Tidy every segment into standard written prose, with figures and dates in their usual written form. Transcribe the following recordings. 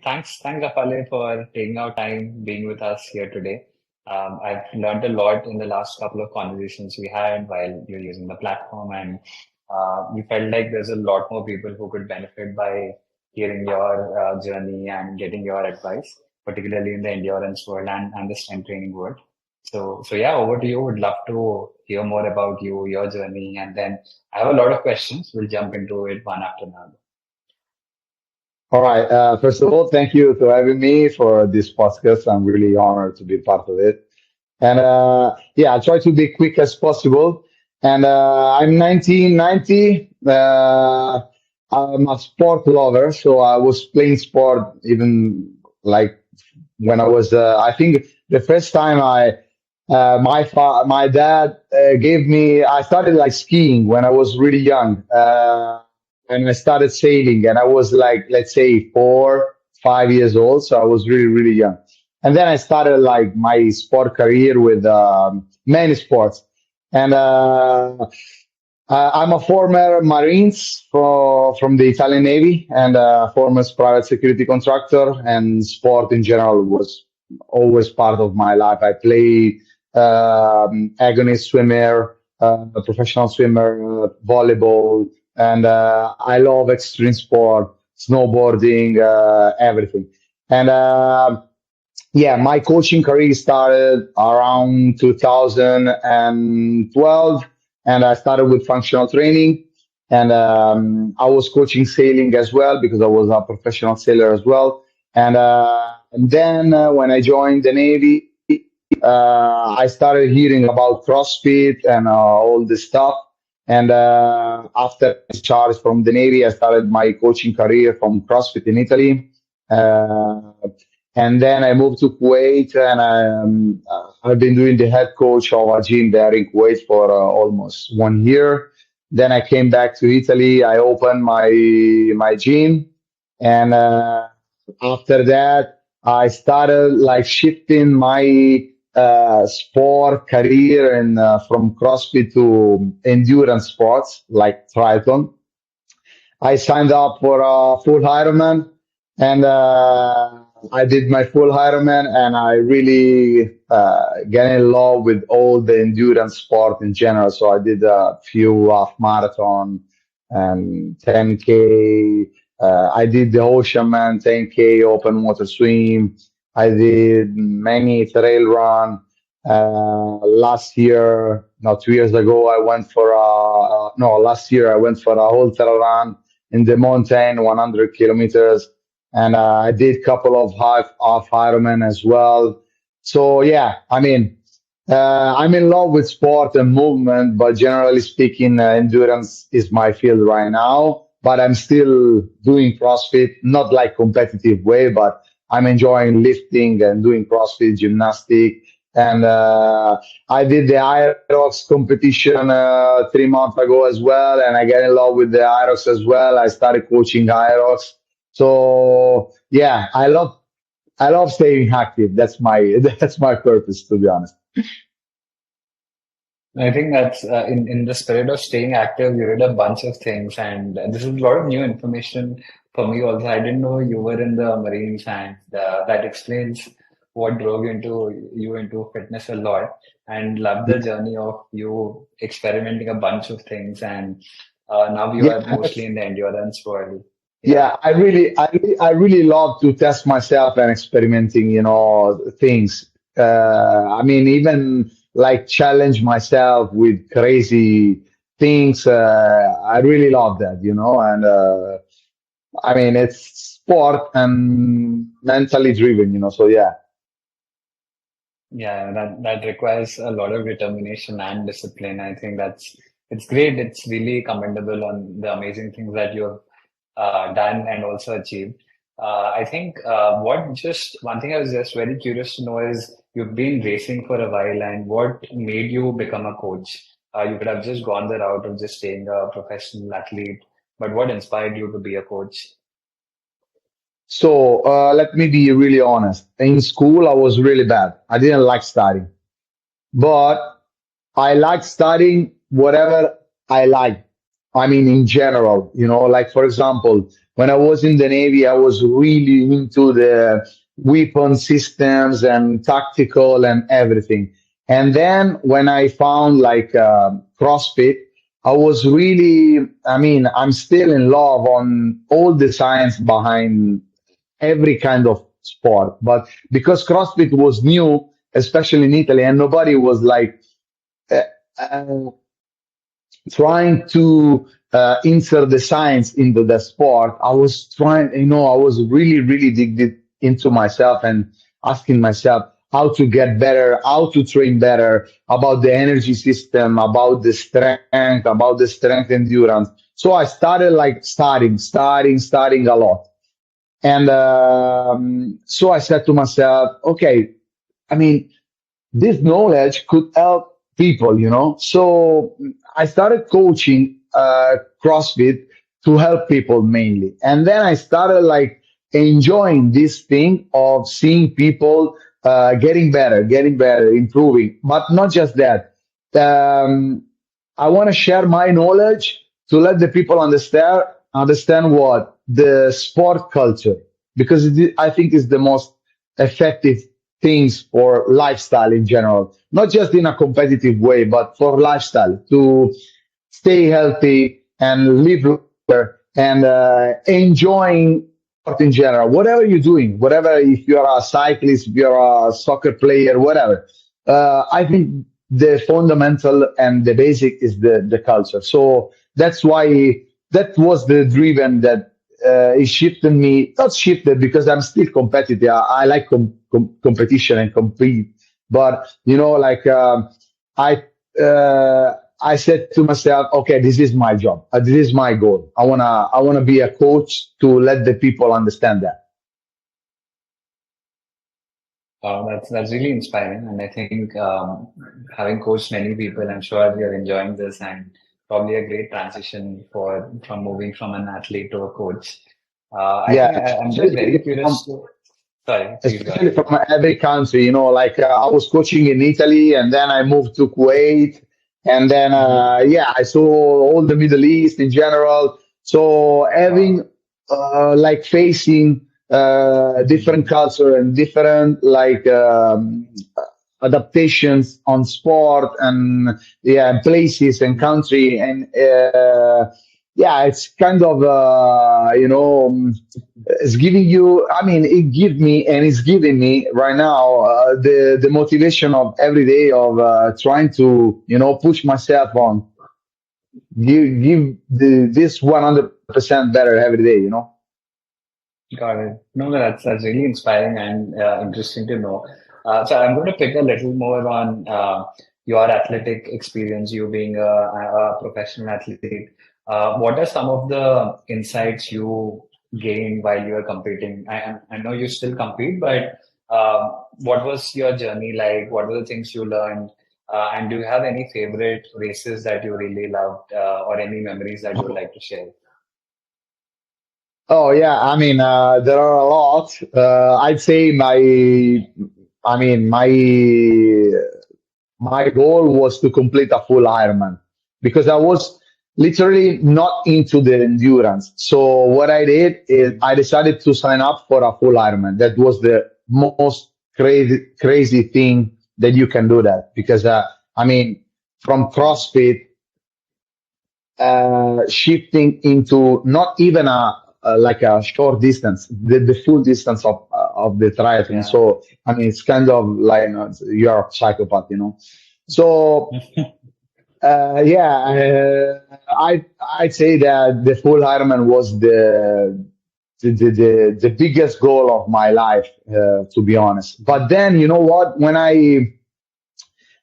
Thanks, Rafaelle, for taking our time being with us here today. I've learned a lot in the last couple of conversations we had while you're using the platform, and we felt like there's a lot more people who could benefit by hearing your journey and getting your advice, particularly in the endurance world and the strength training world. So yeah, over to you. Would love to hear more about you, your journey, and then I have a lot of questions. We'll jump into it one after another. All right. First of all, thank you to having me for this podcast. I'm really honored to be part of it. And yeah, I'll try to be quick as possible. And I'm 1990. I'm a sport lover, so I was playing sport even like when I was. I think the first time my dad gave me. I started like skiing when I was really young, and I started sailing, and I was like, let's say 4, 5 years old. So I was really, really young. And then I started like my sport career with many sports. And I'm a former Marines from the Italian Navy and former private security contractor, and sport in general was always part of my life. I played agonist swimmer, professional swimmer, volleyball, and I love extreme sport, snowboarding, everything. And yeah, my coaching career started around 2012, and I started with functional training. And I was coaching sailing as well because I was a professional sailor as well. And then when I joined the Navy, I started hearing about CrossFit and all this stuff. And after discharge from the Navy, I started my coaching career from CrossFit in Italy. Uh, and then I moved to Kuwait, and I've been doing the head coach of a gym there in Kuwait for almost 1 year. Then I came back to Italy. I opened my gym, and after that, I started like shifting my sport career and from CrossFit to endurance sports like triathlon. I signed up for a full Ironman, and I did my full Ironman, and I really get in love with all the endurance sport in general. So I did a few half marathon and 10K. I did the Oceanman 10K open water swim. I did many trail run. Last year, no, 2 years ago, I went for no, last year I went for a ultra run in the mountain, 100 kilometers, and I did couple of half Ironman as well. So yeah, I mean, I'm in love with sport and movement, but generally speaking, endurance is my field right now. But I'm still doing CrossFit, not like competitive way, but I'm enjoying lifting and doing CrossFit gymnastic. And I did the Aerox competition 3 months ago as well, and I get in love with the Aerox as well. I started coaching Aerox. So yeah, I love staying active. That's my that's my purpose, to be honest. I think that's in the spirit of staying active, you did a bunch of things, and this is a lot of new information for me also. I didn't know you were in the Marines, and that explains what drove you into fitness a lot, and love the journey of you experimenting a bunch of things, and now you are Yeah, mostly in the endurance world. Yeah. yeah. I really love to test myself and experimenting, things. I mean, even like challenge myself with crazy things. I really love that. And I mean, it's sport and mentally driven. So yeah. Yeah, that requires a lot of determination and discipline. I think it's great. It's really commendable on the amazing things that you've done and also achieved. I think what just one thing I was just very curious to know is you've been racing for a while, and what made you become a coach? You could have just gone the route of just staying a professional athlete, but what inspired you to be a coach? So let me be really honest. In school, I was really bad. I didn't like studying, but I liked studying whatever I liked. I mean, in general, like for example, when I was in the Navy, I was really into the weapon systems and tactical and everything. And then when I found like CrossFit, I was really, I mean, I'm still in love on all the science behind every kind of sport. But because CrossFit was new, especially in Italy, and nobody was like, uh, uh, trying to insert the science into the sport, I was trying, I was really, really digging into myself and asking myself how to get better, how to train better, about the energy system, about the strength endurance. So I started like studying a lot. And so I said to myself, okay, I mean, this knowledge could help people. So I started coaching CrossFit to help people mainly. And then I started like enjoying this thing of seeing people getting better, improving. But not just that. Um, I want to share my knowledge to let the people understand what the sport culture, because I think is the most effective things for lifestyle in general, not just in a competitive way, but for lifestyle to stay healthy and live longer and enjoying sport in general. Whatever you're doing, whatever, if you're a cyclist, if you're a soccer player, whatever, I think the fundamental and the basic is the culture. So that's why that was the driven that it shifted me, not shifted because I'm still competitive. I like competition and compete, but like I I said to myself, okay, this is my job. This is my goal. I wanna be a coach to let the people understand that. That's really inspiring, and I think having coached many people, I'm sure you're enjoying this, and probably a great transition for from moving from an athlete to a coach. I Yeah, think I'm just very especially curious. from Sorry, please go especially ahead. from every country. Like I was coaching in Italy, and then I moved to Kuwait, and then Hmm. yeah, I saw all the Middle East in general. So Wow. having like facing different Hmm. culture and different like adaptations on sport and yeah, places and country and yeah, it's kind of it's giving you, I mean, it give me and it's giving me right now the motivation of every day of trying to push myself on give this 100% better every day. Got it. No, no, that's really inspiring and interesting to know. So I'm going to pick a little more on your athletic experience, you being a professional athlete. What are some of the insights you gained while you were competing? I know you still compete, but what was your journey like? What were the things you learned? And do you have any favorite races that you really loved, or any memories that you would like to share? Oh yeah, I mean there are a lot. I'd say I mean my goal was to complete a full Ironman because I was literally not into the endurance. So what I did is I decided to sign up for a full Ironman. That was the most crazy thing that you can do that because I mean from CrossFit shifting into not even like a short distance, the full distance of the triathlon. Yeah. So I mean, it's kind of like you're a psychopath. So yeah, I'd say that the full Ironman was the biggest goal of my life, to be honest. But then you know what?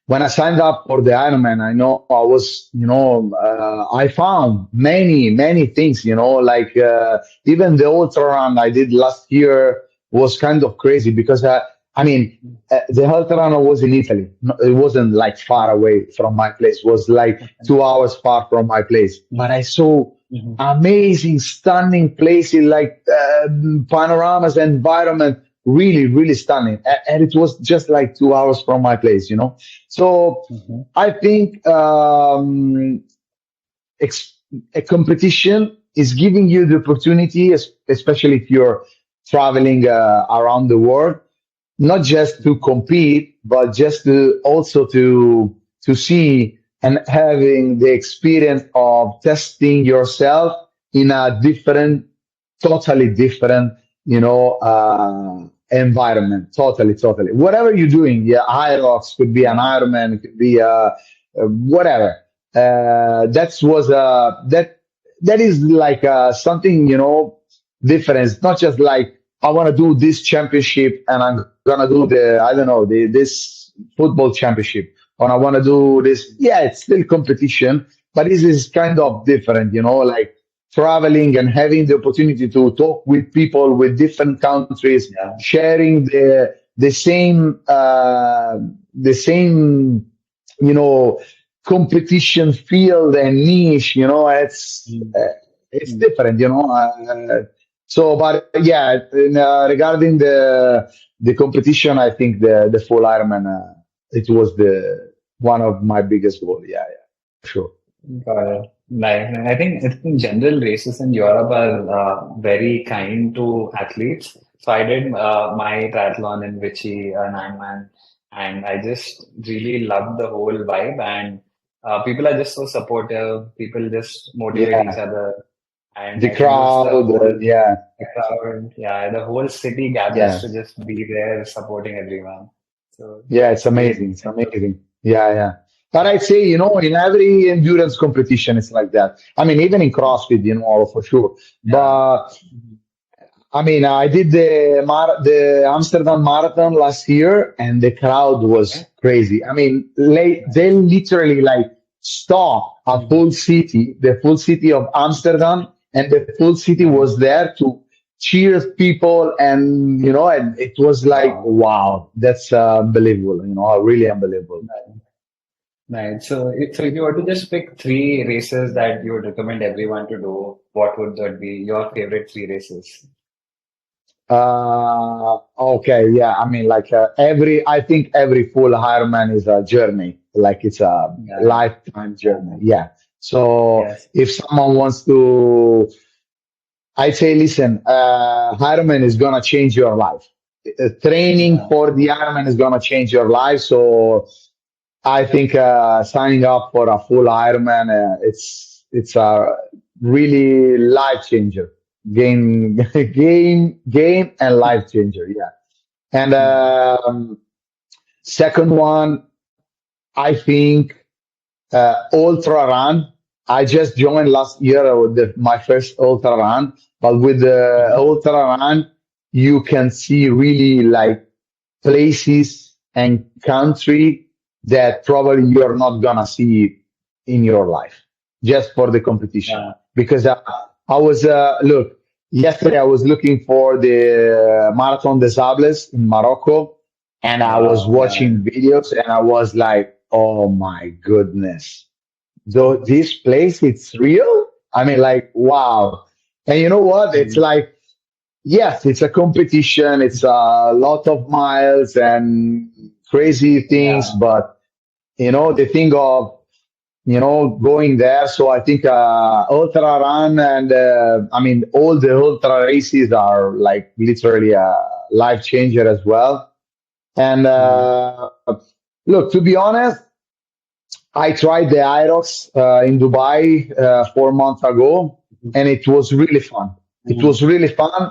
When I signed up for the Ironman, I know I was, I found many things, like even the ultra run I did last year was kind of crazy because I mean, the ultra run was in Italy. It wasn't like far away from my place. It was like 2 hours far from my place. But I saw Mhm. amazing, stunning places like panoramas, environment, really, really stunning. And it was just like 2 hours from my place. So Mhm. I think a competition is giving you the opportunity, especially if you're traveling around the world, not just to compete, but just to also to see and having the experience of testing yourself in a different, totally different, environment. Totally. Whatever you're doing, yeah, Hyrox could be an Ironman, could be whatever. That is like something different. It's not just like I want to do this championship and I'm gonna do the I don't know this football championship or I want to do this. Yeah, it's still competition, but this is kind of different. Like traveling and having the opportunity to talk with people with different countries, Yeah. sharing the same you know competition field and niche. Mm. It's Mm. different. So, but yeah, regarding the competition, I think the full Ironman, it was the one of my biggest goals. Yeah, yeah, sure. Got it. Nice. And I think in general, races in Europe are very kind to athletes. So I did my triathlon in Vichy, an Ironman, and I just really loved the whole vibe. And people are just so supportive. People just motivate each Yeah, other. And the I think just the crowd, whole yeah, the crowd, yeah, the whole city gathers to yes, just be there supporting everyone. So yeah, it's it's really amazing. It's nice. amazing. Yeah, yeah. But I'd say, in every endurance competition, it's like that. I mean, even in CrossFit, for sure. Yeah. But Mhm. I mean, I did the Amsterdam Marathon last year, and the crowd Okay. was crazy. I mean, they Nice. literally like stopped Mhm. the full city of Amsterdam, and the full city was Nice. there to cheer people, and it was like, Wow. wow, that's unbelievable. Really unbelievable. Nice. Nice. So if you were to just pick three races that you would recommend everyone to do, what would that be? Your favorite three races? Okay, yeah. I mean, like I think every full Ironman is a journey. Like it's a Yeah. lifetime journey. Yeah. Yeah. So Yes. if someone wants to, I'd say, listen, Ironman is gonna change your life. Training Yeah. for the Ironman is gonna change your life. So I think signing up for a full Ironman, it's a really life changer. Game, game, and life changer. Yeah. And Yeah. second one, I think ultra run. I just joined last year with my first ultra run, but with the Mhm. ultra run, you can see really like places and country that probably you're not gonna see in your life just for the competition. Yeah. Because I was look yesterday I was looking for the Marathon des Sables in Morocco, and I was Wow. Yeah. watching videos, and I was like, oh my goodness, though this place it's real. I mean, like, wow. And you know what? It's Mm. like, yes, it's a competition. It's a lot of miles and crazy things, Yeah. but the thing of going there. So I think ultra run and I mean all the ultra races are like literally a life changer as well. And Mm. look, to be honest, I tried the Irox in Dubai 4 months ago, and it was really fun. It Mm. was really fun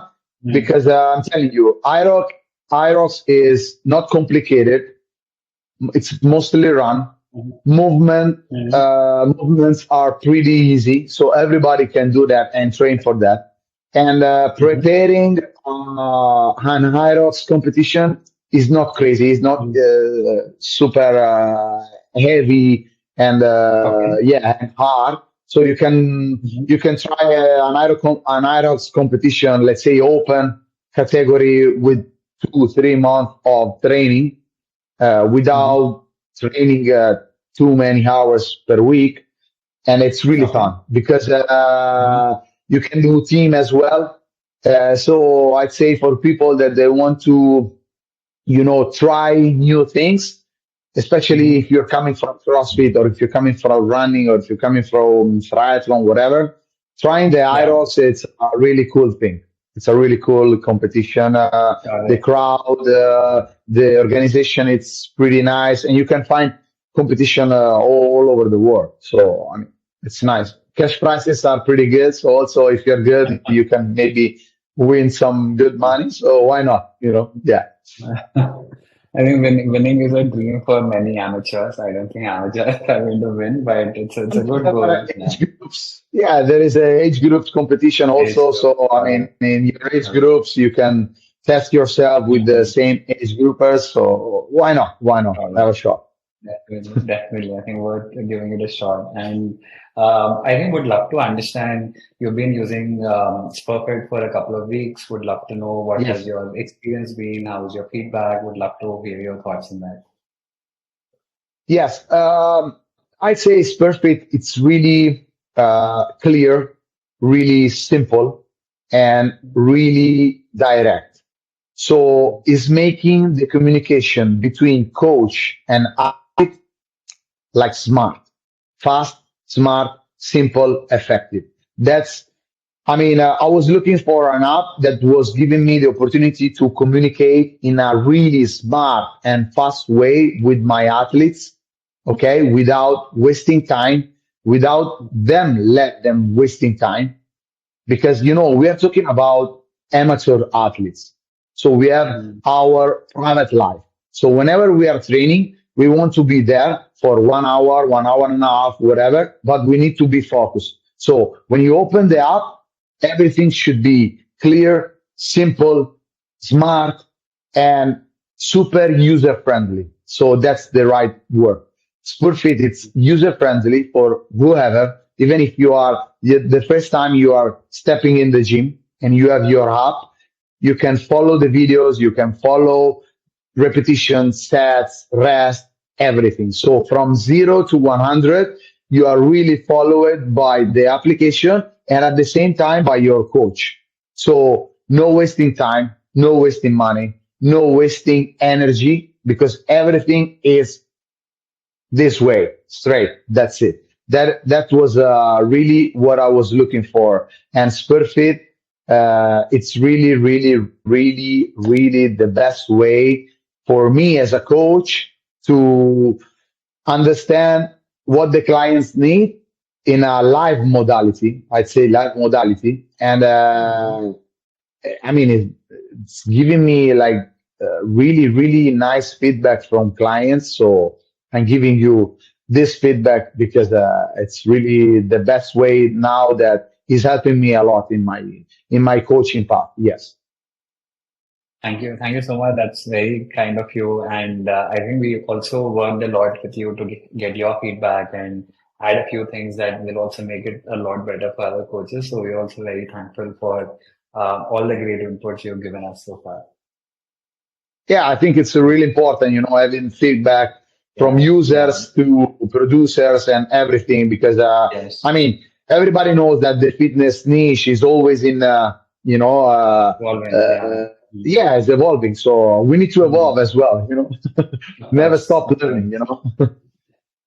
Mm. because I'm telling you, Irox is not complicated. It's mostly run. Mhm. Mhm. Movements are pretty easy, so everybody can do that and train for that. And Mhm. preparing an Hyrox competition is not crazy. It's not Mhm. super heavy and Okay. yeah, and hard. So you can Mhm. you can try an Hyrox competition, let's say open category with 2 3 months of training Mhm. without training too many hours per week, and it's really Okay. fun because Mhm. you can do team as well. So I'd say for people that they want to, try new things, especially if you're coming from CrossFit or if you're coming from running or if you're coming from triathlon, whatever. Trying the Yeah, idols, it's a really cool thing. It's a really cool competition. got The it. crowd, the organization, it's pretty nice, and you can find competition all over the world. So I mean, it's nice. Cash prizes are pretty good. So also, if you're good, you can maybe win some good money. So why not? Yeah. I think winning is a dream for many amateurs. I don't think amateurs are going to win, but it's a And good there are goal. Yeah. age groups. Yeah, there is a age groups competition Age also. group. So I Got mean, it. in your age groups, you can test yourself with the Mhm. same age groupers. So why not? Why not? Got Have it. a shot. Definitely, definitely. I think worth giving it a shot. And I think would love to understand. You've been using SpurFit for a couple of weeks. Would love to know what has Yes. your experience been? How's your feedback? Would love to hear your thoughts on that. Yes. I'd say SpurFit, it's really clear, really simple, and really direct. So is making the communication between coach and athlete like smart, fast, smart, simple, effective. That's, I mean, I was looking for an app that was giving me the opportunity to communicate in a really smart and fast way with my athletes, okay, without wasting time, without them let them wasting time, because we are talking about amateur athletes, so we have Mm. our private life. So whenever we are training, we want to be there for 1 hour, 1 hour and a half, whatever, but we need to be focused. So when you open the app, everything should be clear, simple, smart, and super user friendly. So that's the right word. SpurFit, it's user friendly for whoever, even if you are the first time you are stepping in the gym and you have your app, you can follow the videos, you can follow repetitions, sets, rest, everything. So from 0 to 100, you are really followed by the application and at the same time by your coach. So no wasting time, no wasting money, no wasting energy, because everything is this way, straight. That's it. That was really what I was looking for. And SpurFit, it's really, really, really, really the best way for me as a coach to understand what the clients need in a live modality. I'd say live modality, and I mean, it's giving me like really, really nice feedback from clients. So I'm giving you this feedback because it's really the best way now that is helping me a lot in my coaching path. Yes. Thank you. Thank you so much. That's very kind of you. And I think we also worked a lot with you to get your feedback and add a few things that will also make it a lot better for other coaches. So we're also very thankful for all the great inputs you've given us so far. Yeah, I think it's really important, having feedback from Yeah, yeah, users to producers and everything, because, I yes. mean, everybody knows that the fitness niche is always in, you know, uh, Evolving. Yeah. uh, yeah, it's evolving. So we need to evolve Mm. as well. Of Never course, stop of course. learning.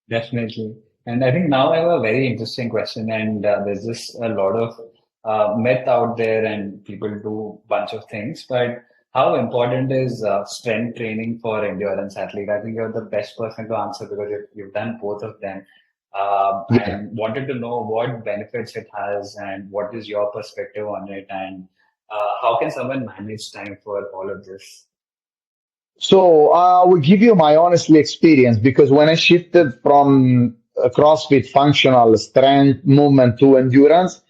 Definitely. And I think now I have a very interesting question, and there's just a lot of myth out there, and people do bunch of things. But how important is strength training for endurance athlete? I think you're the best person to answer because you've done both of them, Yeah. and wanted to know what benefits it has and what is your perspective on it, and how can someone manage time for all of this? So I will give you my honestly experience, because when I shifted from CrossFit functional strength movement to endurance,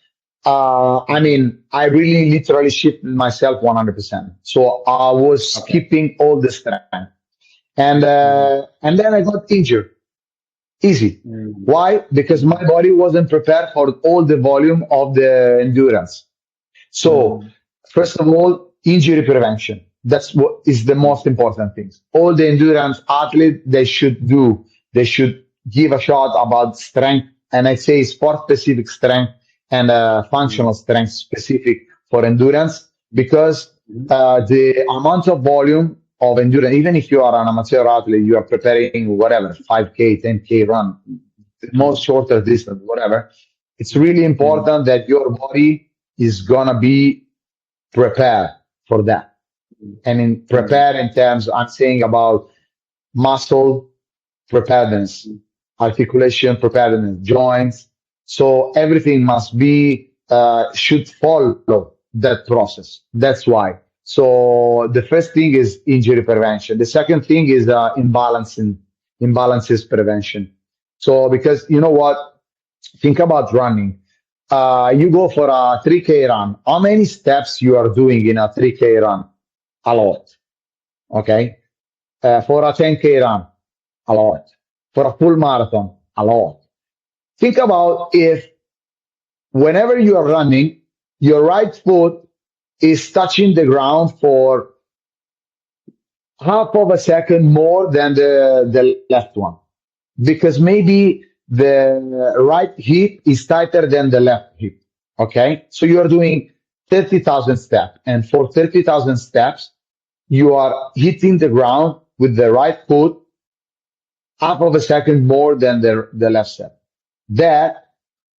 I Mhm. mean, I really literally shifted myself 100%. So I was Okay. skipping all the strength, and Mhm. then I got injured. Easy. Mhm. Why? Because my body wasn't prepared for all the volume of the endurance. So, Mhm. first of all, injury prevention. That's what is the most Mhm. important thing. All the endurance athletes, they should do, they should give a shot about strength. And I say sport specific strength and functional Mhm. strength specific for endurance, because Mhm. the amount of volume, of endurance, even if you are an amateur athlete, you are preparing whatever, 5K, 10K run, most shorter distance, whatever. It's really Mm, important that your body is gonna be prepared for that. mm, And in mm, prepare in terms, I'm saying about muscle preparedness, mm, articulation preparedness, joints. So everything must be should follow that process. That's why. So the first thing is injury prevention. The second thing is imbalances prevention. So because you know what, think about running. You go for a 3K run. How many steps you are doing in a 3K run? A lot. Okay. For a 10K run, a lot. For a full marathon, a lot. Think about if whenever you are running, your right foot is touching the ground for half of a second more than the left one. Because maybe the right hip is tighter than the left hip. Okay. So you are doing 30,000 steps. And for 30,000 steps, you are hitting the ground with the right foot half of a second more than the left step. That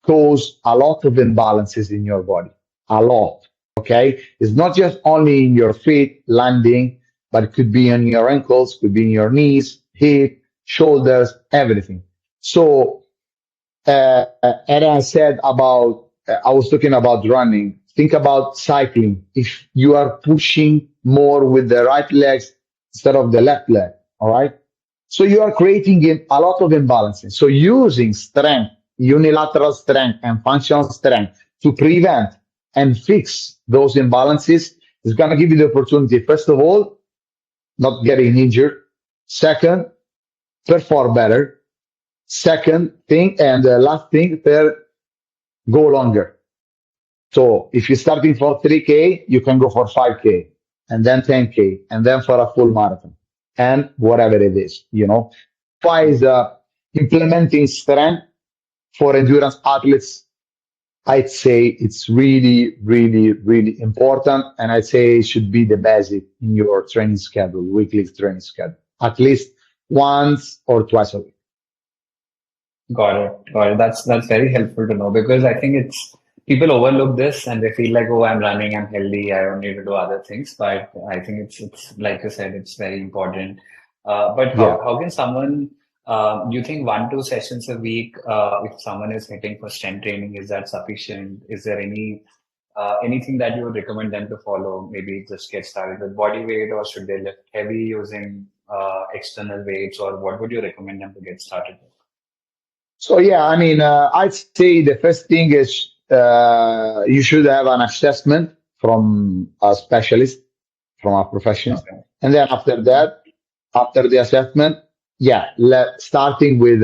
cause a lot of imbalances in your body. A lot. Okay. It's not just only in your feet landing, but it could be on your ankles, could be in your knees, hip, shoulders, everything. So, and I said about, I was talking about running. Think about cycling. If you are pushing more with the right legs instead of the left leg, all right? So you are creating a lot of imbalances. So using strength, unilateral strength and functional strength to prevent and fix those imbalances is going to give you the opportunity, first of all, not getting injured. Second, perform better. Second thing, and the last thing, third, go longer. So if you're starting for 3K, you can go for 5K and then 10K and then for a full marathon and whatever it is, you know. Why is implementing strength for endurance athletes? I'd say it's really, really, really important. And I'd say it should be the basic in your training schedule, weekly training schedule, at least once or twice a week. got it. Got it. That's very helpful to know because I think it's people overlook this and they feel like, oh, I'm running, I'm healthy, I don't need to do other things. But I think it's like you said, it's very important. But Yeah. how can someone do you think 1, 2 sessions a week, if someone is hitting for strength training, is that sufficient? Is there anything that you would recommend them to follow? Maybe just get started with body weight, or should they lift heavy using external weights, or what would you recommend them to get started with? So yeah, I mean, I'd say the first thing is you should have an assessment from a specialist, from a professional, Okay. and then after Mhm. that, after the assessment, yeah, starting with,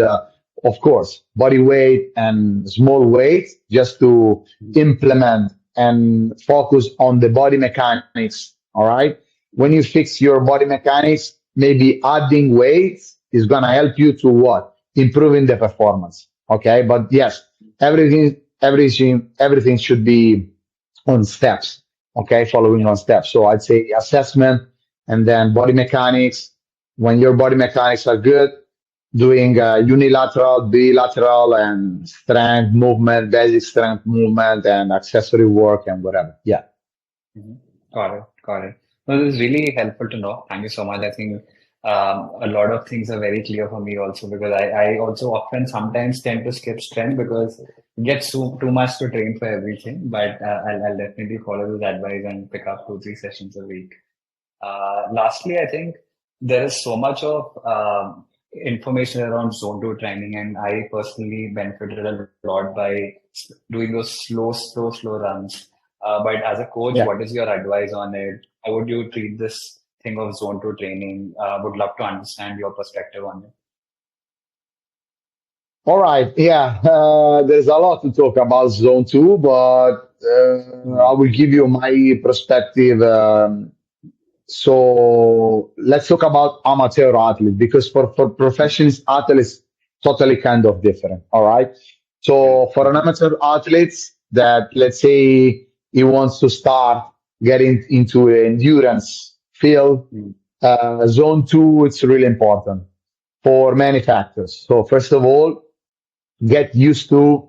of course, body weight and small weights, just to implement and focus on the body mechanics. All right, when you fix your body mechanics, maybe adding weights is gonna help you to what? Improving the performance. Okay, but yes, everything should be on steps. Okay, following Yeah. on steps. So I'd say assessment and then body mechanics. When your body mechanics are good, doing unilateral, bilateral, and strength movement, basic strength movement, and accessory work and whatever. Yeah. Mhm. Got it. Got it. No, this is really helpful to know. Thank you so much. I think a lot of things are very clear for me also because I also often sometimes tend to skip strength because it gets too much to train for everything. But I'll definitely follow this advice and pick up 2, 3 sessions a week. Lastly, I think there is so much of information around zone two training, and I personally benefited a lot by doing those slow runs. But as a coach, Yeah. what is your advice on it? How would you treat this thing of zone two training? Would love to understand your perspective on it. All right. Yeah. There's a lot to talk about zone two, but I Mm. will give you my perspective. So let's talk about amateur athletes because for professional athletes, totally kind of different. All right. Yeah. So for an amateur athletes that let's say he wants to start getting into endurance field, Mm. Zone two, it's really important for many factors. So first of all, get used to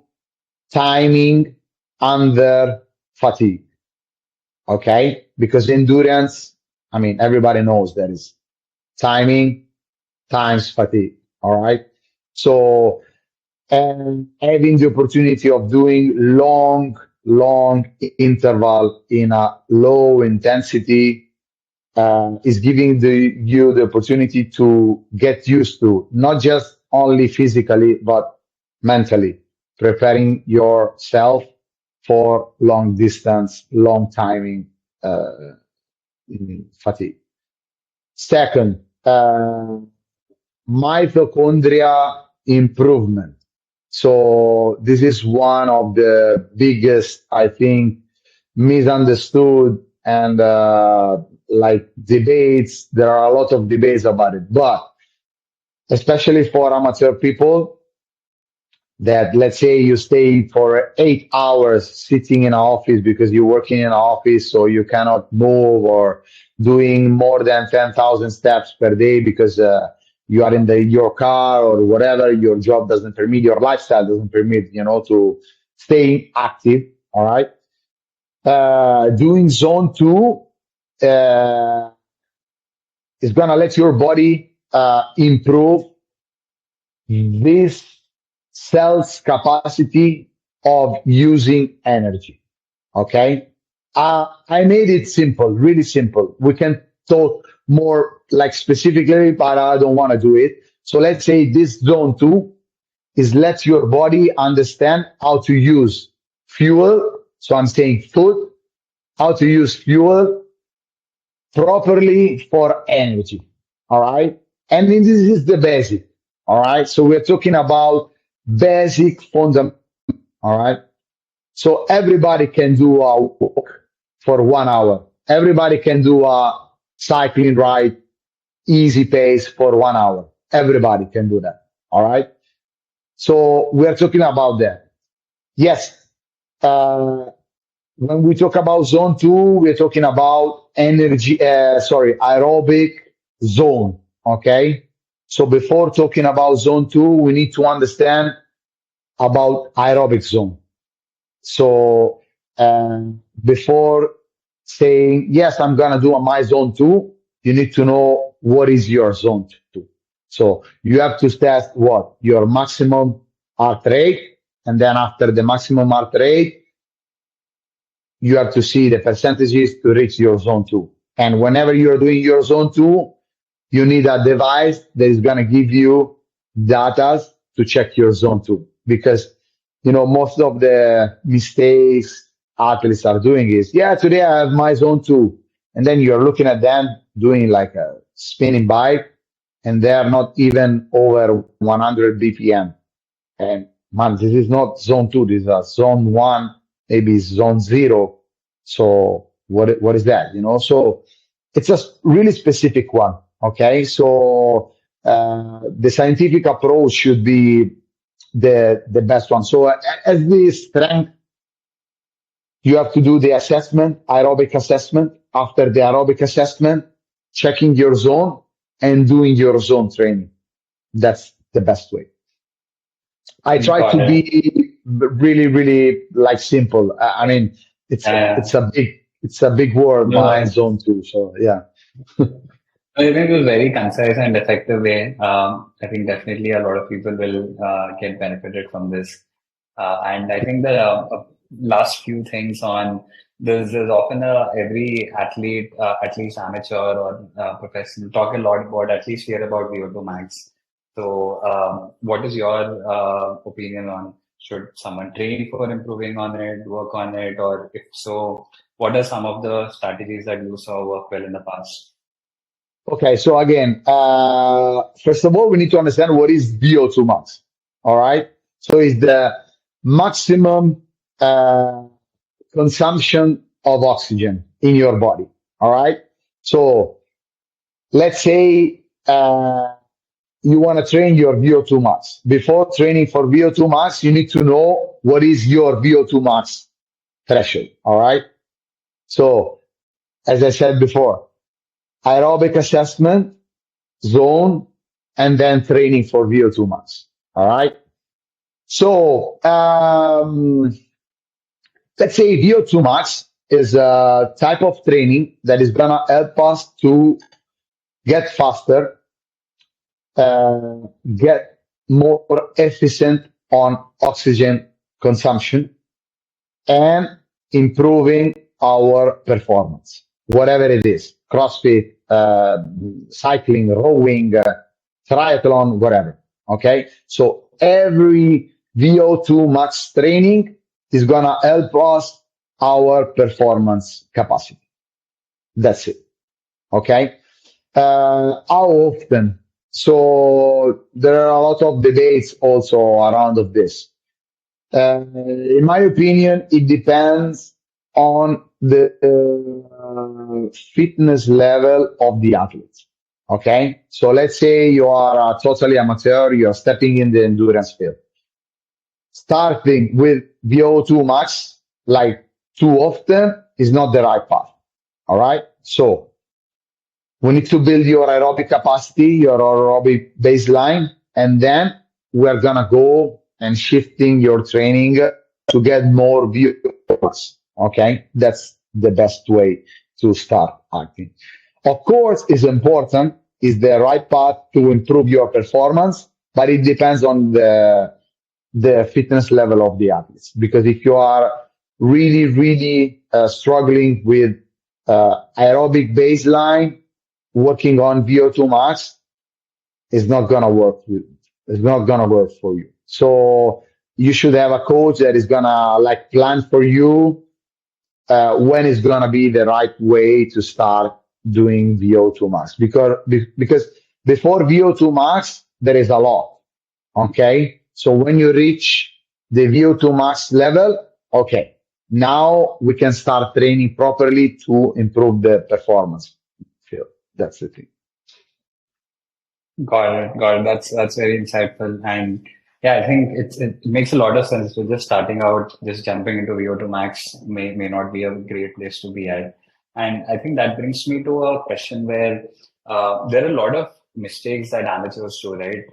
timing under fatigue. Okay. Because endurance, I mean, everybody knows that is timing times fatigue. All right. So, and having the opportunity of doing long interval in a low intensity is giving you the opportunity to get used to not just only physically but mentally preparing yourself for long distance, long timing fatigue. Second, mitochondria improvement. So this is one of the biggest, I think, misunderstood and like debates. There are a lot of debates about it, but especially for amateur people, that let's say you stay for 8 hours sitting in an office because you're working in an office, so you cannot move, or doing more than 10,000 steps per day because you are in your car or whatever, your job doesn't permit, your lifestyle doesn't permit, to stay active. All right. Doing zone two uh, is going to let your body improve this cell's capacity of using energy. Okay. I made it simple, really simple. We can talk more like specifically, but I don't want to do it. So let's say this zone two is let your body understand how to use fuel. So I'm saying food, how to use fuel properly for energy. All right. And this is the basic. All right. So we're talking about basic fundamental. All right. So everybody can do a walk for 1 hour. Everybody can do a cycling ride, easy pace for 1 hour. Everybody can do that. All right. So we're talking about that. Yes. Uh, when we talk about zone two, we're talking about energy, aerobic zone. Okay. So before talking about zone two, we need to understand about aerobic zone. So before saying, yes, I'm going to do my zone two, you need to know what is your zone two. So you have to test what? Your maximum heart rate. And then after the maximum heart rate, you have to see the percentages to reach your zone two. And whenever you're doing your zone two, you need a device that is going to give you data to check your zone two. Because, most of the mistakes athletes are doing is, yeah, today I have my zone two. And then you're looking at them doing like a spinning bike and they're not even over 100 BPM. And man, this is not zone two. This is zone one, maybe zone zero. So what is that? So it's a really specific one. Okay. So the scientific approach should be the best one. So as the strength, you have to do the assessment, aerobic assessment. After the aerobic assessment, checking your zone and doing your zone training. That's the best way. I try Got to it. be really, really like simple. I mean, it's Yeah. it's a big word, my No, zone too. So yeah. I think it was very concise and effective way. I think definitely a lot of people will get benefited from this. And I think the last few things on there's often every athlete, at least amateur or professional, talk a lot about, at least hear about VO2 max. So, what is your opinion on should someone train for improving on it, work on it, or if so, what are some of the strategies that you saw work well in the past? Okay. So again, first of all, we need to understand what is VO2 max. All right. So it's the maximum uh, consumption of oxygen in your body. All right. So let's say you want to train your VO2 max. Before training for VO2 max, you need to know what is your VO2 max threshold. All right. So as I said before, aerobic assessment, zone, and then training for VO2 max. All right. So let's say VO2 max is a type of training that is gonna help us to get faster, uh, get more efficient on oxygen consumption, and improving our performance, whatever it is, CrossFit, cycling, rowing, triathlon, whatever. Okay. So every VO2 max training is going to help us our performance capacity. That's it. Okay. How often? So there are a lot of debates also around of this. In my opinion, it depends on the fitness level of the athlete. Okay. So let's say you are a totally amateur, you're stepping in the endurance field. Starting with VO2 max, like too often, is not the right path. All right. So we need to build your aerobic capacity, your aerobic baseline, and then we're gonna go and shifting your training to get more viewers. Okay, that's the best way to start acting. Of course, it's important, is the right path to improve your performance, but it depends on the fitness level of the athletes. Because if you are really struggling with aerobic baseline, working on VO2 max is not gonna work. It's not gonna work for you. So you should have a coach that is gonna like plan for you when is gonna be the right way to start doing VO2 max. Because before VO2 max there is a lot. Okay, so when you reach the VO2 max level, okay, now we can start training properly to improve the performance field. That's the thing. Got it. Got it. That's very insightful. And yeah, I think it makes a lot of sense to just starting out, just jumping into VO2 max may not be a great place to be at. And I think that brings me to a question where there are a lot of mistakes that amateurs do, right?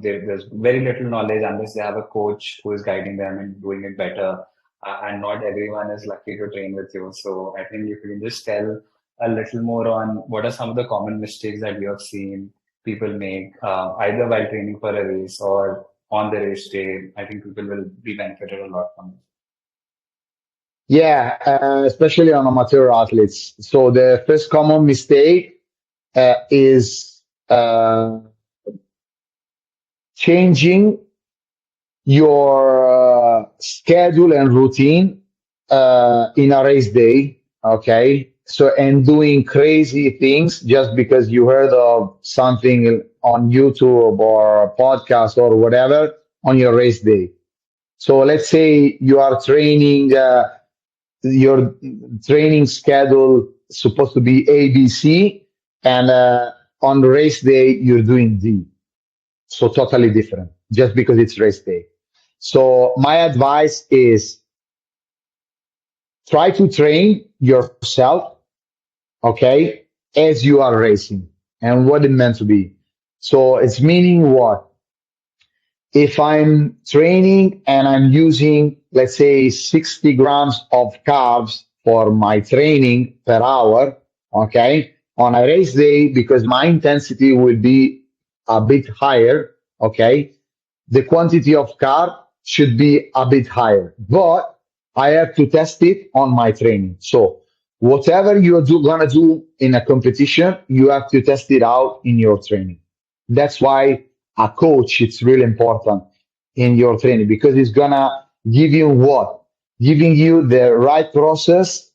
There's very little knowledge unless they have a coach who is guiding them and doing it better. And not everyone is lucky to train with you. So I think if you can just tell a little more on what are some of the common mistakes that you have seen people make, either while training for a race or on the race day. I think people will be benefited a lot from it. Yeah, especially on amateur athletes. So the first common mistake is changing your schedule and routine in a race day. Okay. So, and doing crazy things just because you heard of something on YouTube or a podcast or whatever on your race day. So let's say you are training, your training schedule supposed to be ABC, and on the race day you're doing D. So totally different just because it's race day. So my advice is try to train yourself, okay, as you are racing and what it meant to be. So it's meaning what? If I'm training and I'm using, let's say, 60 grams of carbs for my training per hour, okay, on a race day, because my intensity will be a bit higher, okay, the quantity of carb should be a bit higher, but I have to test it on my training. So whatever gonna do in a competition, you have to test it out in your training. That's why a coach, it's really important in your training because it's gonna give you what? Giving you the right process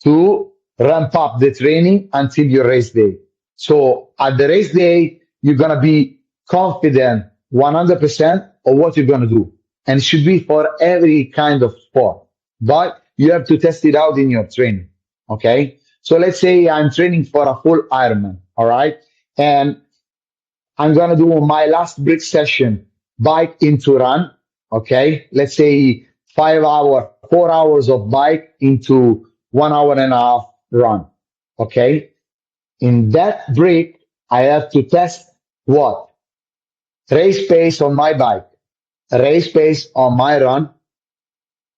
to ramp up the training until your race day. So at the race day, you're gonna be confident 100% of what you're gonna do. And it should be for every kind of sport. But you have to test it out in your training. Okay. So let's say I'm training for a full Ironman. All right. And I'm gonna do my last brick session, bike into run. Okay, let's say 5 hour, 4 hours of bike into 1 hour and a half run. Okay, In that break, I have to test what? Race pace on my bike, race pace on my run,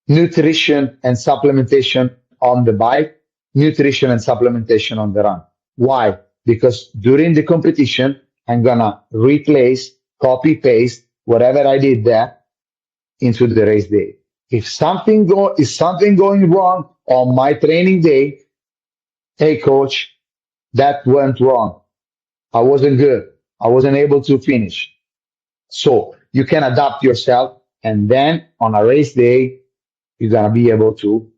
nutrition and supplementation on the bike, nutrition and supplementation on the run. Why? Because during the competition, I'm gonna replace, copy paste whatever I did there into the race day. If is something going wrong on my training day, hey coach, that went wrong. I wasn't good. I wasn't able to finish. So you can adapt yourself, and then on a race day, you're gonna be able to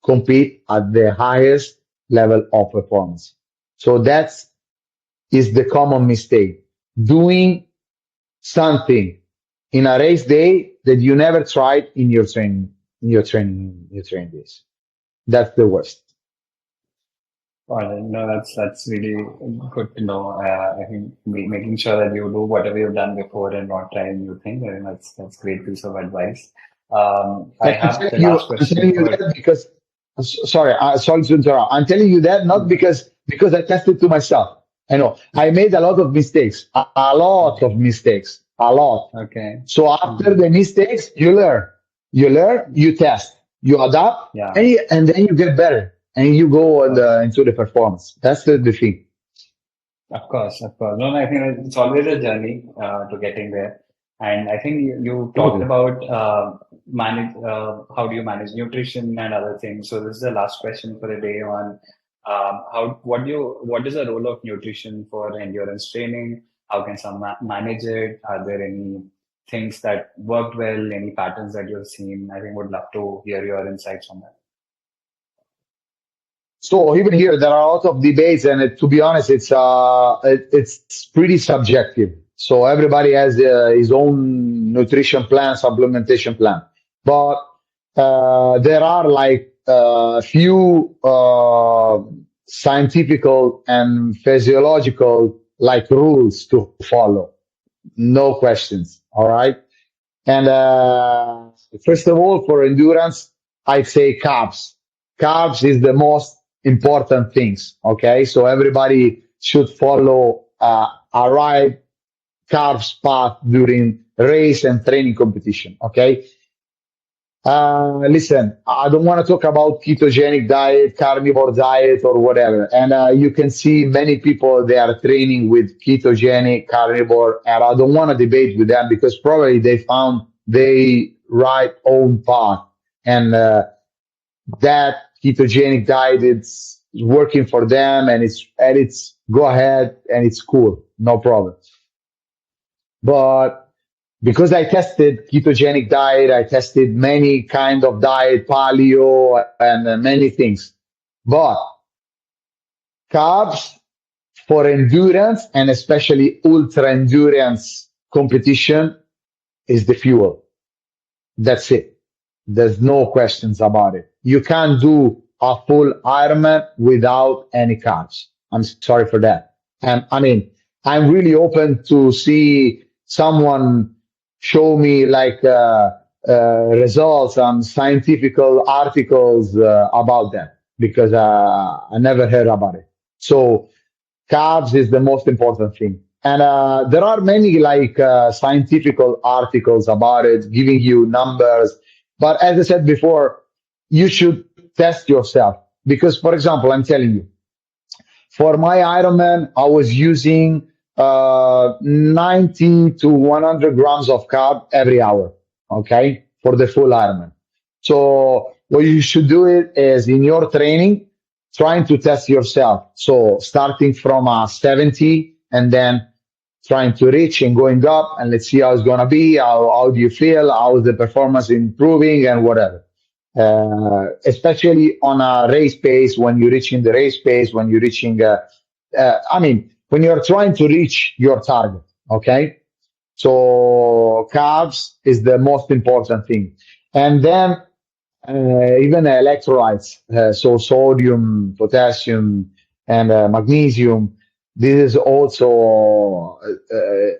compete at the highest level of performance. So that's is the common mistake. Doing something in a race day that you never tried in your training days. That's the worst. All right. No, that's really good to know. I think making sure that you do whatever you've done before and not try new things. I think that's great piece of advice. I And have the last I'm question telling you for. that because sorry, sorry to interrupt. I'm telling you that not because I tested to myself. I know I made a lot of mistakes, a lot of mistakes, a lot. Okay. So after Mhm. the mistakes, you learn, you test, you adapt, Yeah. and then you get better, and you go into the performance. That's the thing. Of course, of course. No, no, I think it's always a journey to getting there. And I think you talked Totally. about manage how do you manage nutrition and other things. So this is the last question for the day on how what is the role of nutrition for endurance training? How can some manage it? Are there any things that worked well? Any patterns that you've seen? I think would love to hear your insights on that. So even here, there are a lot of debates, and to be honest, it's pretty subjective. So everybody has his own nutrition plan, supplementation plan, but there are like few scientifical and physiological like rules to follow. No questions. All right. And first of all, for endurance, I'd say carbs. Carbs is the most important things. Okay, so everybody should follow a right carbs path during race and training competition. Okay, listen, I don't want to talk about ketogenic diet, carnivore diet, or whatever. And you can see many people they are training with ketogenic, carnivore, and I don't want to debate with them because probably they found they right own path, and that ketogenic diet it's working for them, and it's go ahead and it's cool, no problem. But because I tested ketogenic diet, I tested many kind of diet, paleo, and many things. But carbs for endurance and especially ultra endurance competition is the fuel. That's it. There's no questions about it. You can't do a full Ironman without any carbs. I'm sorry for that. And I mean, I'm really open to see someone show me like results and scientific articles about that because I never heard about it. So carbs is the most important thing. And there are many like scientific articles about it, giving you numbers. But as I said before, you should test yourself because, for example, I'm telling you, for my Ironman, I was using 90 to 100 grams of carb every hour. Okay, for the full Ironman. So what you should do it is in your training, trying to test yourself. So starting from 70 and then trying to reach and going up, and let's see how it's gonna be. How do you feel? How is the performance improving and whatever. Especially on a race pace, when you're reaching the race pace, when you're reaching, I mean, when you're trying to reach your target. Okay, so carbs is the most important thing, and then even electrolytes, so sodium, potassium, and magnesium. This is also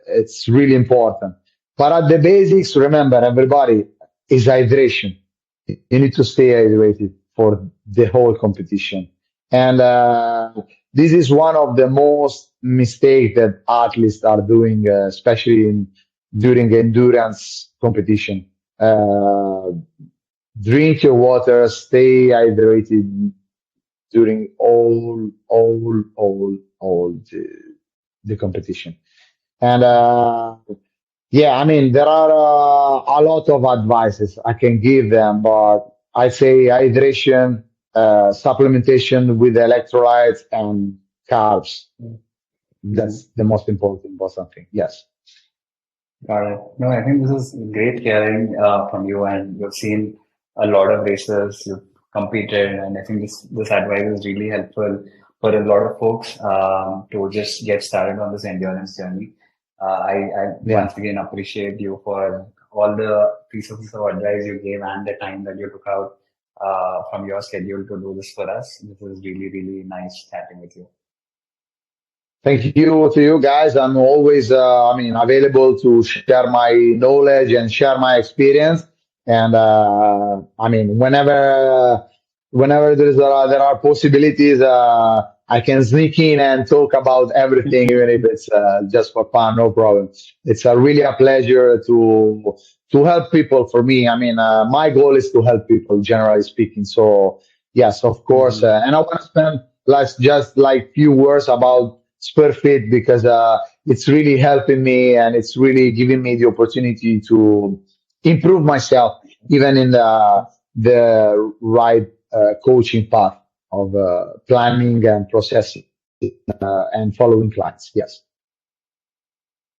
it's really important. But at the basics, remember everybody is hydration. You need to stay hydrated for the whole competition, and this is one of the most mistakes that athletes are doing, especially during endurance competition. Uh, Drink your water, stay hydrated during all the competition. And yeah, I mean, there are a lot of advices I can give them, but I say hydration, supplementation with electrolytes and carbs. Mhm. That's the most important thing. Yes. Got it. No, I think this is great hearing from you, and you've seen a lot of races, you've competed, and I think this advice is really helpful for a lot of folks to just get started on this endurance journey. I Yeah. once again appreciate you for all the pieces of advice you gave and the time that you took out from your schedule to do this for us. This is really, really nice chatting with you. Thank you to you guys. I'm always, I mean, available to share my knowledge and share my experience. And I mean, whenever there are possibilities, I can sneak in and talk about everything, even if it's just for fun, no problem. It's really a pleasure to help people. For me, I mean, my goal is to help people, generally speaking. So yes, of course, Mhm. and I want to spend just like few words about SpurFit because it's really helping me and it's really giving me the opportunity to improve myself, even in the right coaching path of planning and processing and following clients. Yes.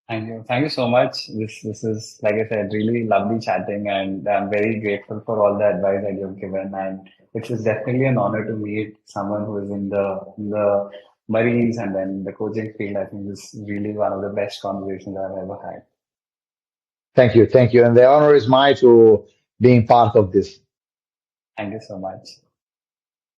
Thank you. Thank you so much. This is, like I said, really lovely chatting, and I'm very grateful for all the advice that you've given. And it is definitely an honor to meet someone who is in the Marines and then the coaching field. I think this is really one of the best conversations I've ever had. Thank you. Thank you. And the honor is mine to being part of this. Thank you so much.